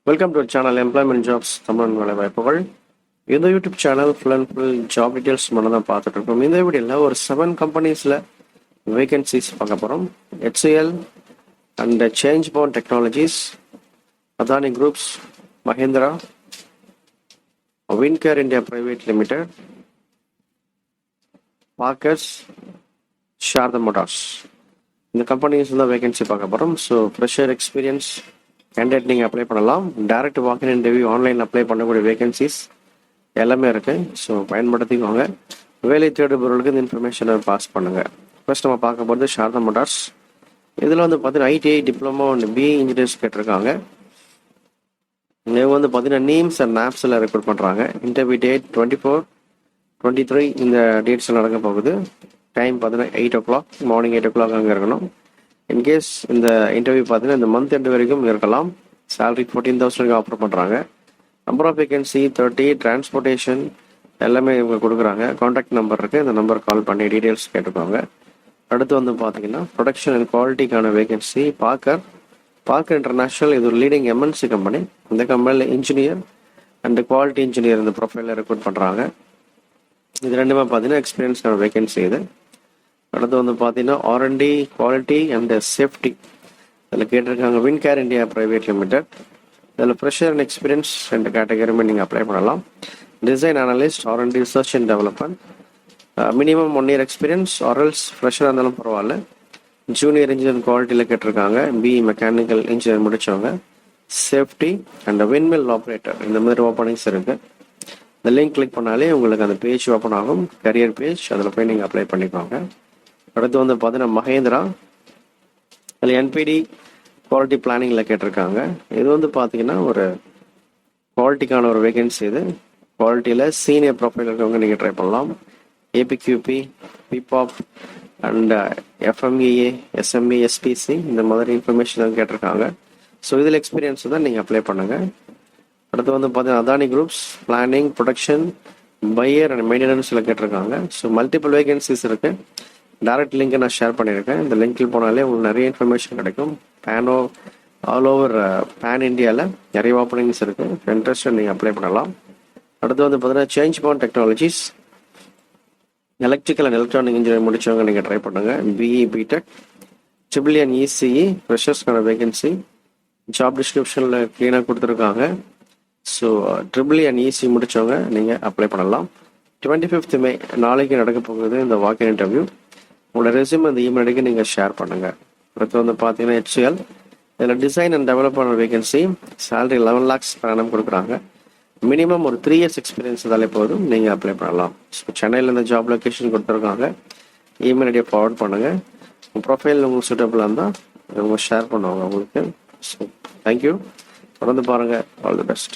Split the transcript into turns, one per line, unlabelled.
Welcome to channel employment jobs Tamil வேலை வாய்ப்புகள். இந்த YouTube channel full and full job details மட்டும் தான் பார்த்துட்டு இருக்கோம். இந்த வீடியோவில் ஒரு 7 கம்பெனிஸில் வேகன்சிஸ் பார்க்க போகிறோம். HCL and change bound technologies, Adani groups, Mahindra, Wincare India private limited, Parkers, Sharda motors. இந்த கம்பெனிஸ் தான் வேகன்சி பார்க்க போகிறோம். ஸோ ஃப்ரெஷர் எக்ஸ்பீரியன்ஸ் கேண்டிடேட் நீங்கள் அப்ளை பண்ணலாம். Direct walk in interview, online apply பண்ணக்கூடிய வேகன்சிஸ் எல்லாமே இருக்குது. ஸோ பயன்படுத்திக்கோங்க. வேலை தேடுபவர்களுக்கு இந்த இன்ஃபர்மேஷனை பாஸ் பண்ணுங்கள். ஃபர்ஸ்ட் நம்ம பார்க்க போகிறது ஷார்தா மோட்டார்ஸ். இதில் வந்து பார்த்தீங்கன்னா ITI diploma and BE engineers கேட்டிருக்காங்க. இவங்க வந்து பார்த்தீங்கன்னா நீம்ஸ் அண்ட் நாப்ஸில் ரெக்ரூட் பண்ணுறாங்க. இன்டர்வியூ டேட் 24, 23 இந்த டேட்ஸில் நடக்க போகுது. டைம் பார்த்தீங்கன்னா 8 o'clock, மார்னிங் 8 o'clock அங்கே இருக்கணும். இன்கேஸ் இந்த இன்டர்வியூ பார்த்தீங்கன்னா இந்த மந்த் எண்டு வரைக்கும் இருக்கலாம். சேலரி 14,000 ஆஃபர் பண்ணுறாங்க. நம்பர் ஆஃப் வேகன்சி 30, டிரான்ஸ்போர்ட்டேஷன் எல்லாமே இவங்க கொடுக்குறாங்க. கான்டாக்ட் நம்பர் இருக்குது, இந்த நம்பர் கால் பண்ணி டீட்டெயில்ஸ் கேட்டுக்கோங்க. அடுத்து வந்து பார்த்தீங்கன்னா ப்ரொடக்ஷன் அண்ட் குவாலிட்டிக்கான வேகன்சி பார்க்கர் இன்டர்நேஷ்னல். இது ஒரு லீடிங் MNC கம்பெனி. இந்த கம்பெனியில் இன்ஜினியர் அண்ட் குவாலிட்டி இன்ஜினியர் இந்த ப்ரொஃபைலில் ரெக்ரூட் பண்ணுறாங்க. இது ரெண்டுமே பார்த்தீங்கன்னா எக்ஸ்பீரியன்ஸ்க்கான வேகன்சி இது. அடுத்து வந்து பார்த்தீங்கன்னா R&D குவாலிட்டி அண்ட் சேஃப்டி இதில் கேட்டிருக்காங்க. Wincare India private limited. இதில் ஃப்ரெஷர் அண்ட் எக்ஸ்பீரியன்ஸ் 2 கேட்டகரியுமே நீங்கள் அப்ளை பண்ணலாம். Design analyst, R&D research and development, minimum 1 year experience or else ஃப்ரெஷராக இருந்தாலும் பரவாயில்ல. ஜூனியர் இன்ஜினியர் குவாலிட்டியில் கேட்டிருக்காங்க. BE மெக்கானிக்கல் இன்ஜினியர் முடித்தவங்க. சேஃப்டி அண்ட் விண்மில் ஆப்ரேட்டர் இந்த மாதிரி ஓப்பனிங்ஸ் இருக்குது. இந்த லிங்க் கிளிக் பண்ணாலே உங்களுக்கு அந்த பேஜ் ஓப்பன் ஆகும், கரியர் பேஜ். அதில் போய் நீங்கள் அப்ளை பண்ணிக்கோங்க. அடுத்து வந்து பார்த்தீங்கன்னா மஹேந்திரா. அதில் NPD குவாலிட்டி பிளானிங்கில் கேட்டிருக்காங்க. இது வந்து பார்த்தீங்கன்னா ஒரு குவாலிட்டிக்கான ஒரு வேகன்சி. இது குவாலிட்டியில் சீனியர் ப்ரொஃபைல் இருக்கவங்க நீங்கள் ட்ரை பண்ணலாம். APQP, PPOP and FMEA, SME, SPC இந்த மாதிரி இன்ஃபர்மேஷன் கேட்டிருக்காங்க. ஸோ இதில் எக்ஸ்பீரியன்ஸ் தான் நீங்கள் அப்ளை பண்ணுங்கள். அடுத்து வந்து பார்த்தீங்கன்னா Adani groups, planning, production, fire and மெயின்டெனன்ஸில் கேட்டிருக்காங்க. ஸோ மல்டிபிள் வேகன்சிஸ் இருக்குது. டைரக்ட் லிங்க்கை நான் ஷேர் பண்ணியிருக்கேன். இந்த லிங்க்கில் போனாலே உங்களுக்கு நிறைய இன்ஃபர்மேஷன் கிடைக்கும். ஆல் ஓவர் பேன் இந்தியாவில் நிறைய ஓப்பனிங்ஸ் இருக்குது. இன்ட்ரெஸ்ட் நீங்கள் அப்ளை பண்ணலாம். அடுத்து வந்து பார்த்தீங்கன்னா change bound technologies, electrical and electronic engineer முடிச்சவங்க நீங்கள் ட்ரை பண்ணுங்கள். BE, BTech, EEE and ECE ஃப்ரெஷர்ஸ்க்கான வேகன்சி. ஜாப் டிஸ்கிரிப்ஷனில் க்ளீனாக கொடுத்துருக்காங்க. ஸோ EEE and ECE முடித்தவங்க நீங்கள் அப்ளை பண்ணலாம். 25th May நாளைக்கு நடக்க போகுது இந்த வாக்கின் இன்டர்வியூ. உங்களோட ரெஸ்யூம் இந்த இமெயில் ஐடிக்கு நீங்கள் ஷேர் பண்ணுங்கள். அடுத்து வந்து பார்த்தீங்கன்னா HCL. இதில் design and developer vacancy. Salary 11 lakhs per annum கொடுக்குறாங்க. மினிமம் ஒரு 3 years எக்ஸ்பீரியன்ஸ் இருந்தாலே போதும், நீங்கள் அப்ளை பண்ணலாம். ஸோ சென்னையில் இந்த ஜாப் லொக்கேஷன் கொடுத்துருக்காங்க. இமெயில் ஐடியை ஃபார்வர்ட் பண்ணுங்கள். உங்கள் ப்ரொஃபைல் உங்களுக்கு சூட்டபிளாக இருந்தால் அவங்க ஷேர் பண்ணுவாங்க உங்களுக்கு. So thank you. தொடர்ந்து பாருங்கள். All the best.